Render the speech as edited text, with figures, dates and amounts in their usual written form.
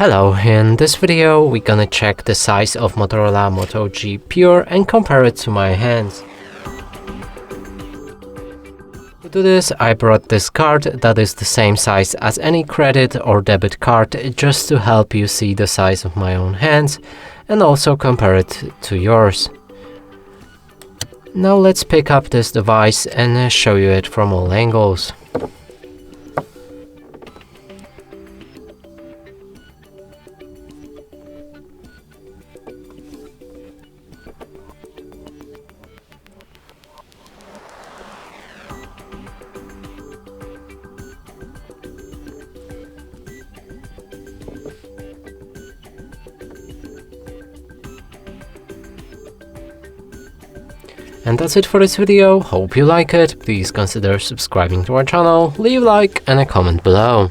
Hello, in this video we're gonna check the size of Motorola Moto G Pure and compare it to my hands. To do this, I brought this card that is the same size as any credit or debit card, just to help you see the size of my own hands and also compare it to yours. Now let's pick up this device and show you it from all angles. And that's it for this video. Hope you like it. Please consider subscribing to our channel, leave a like and a comment below.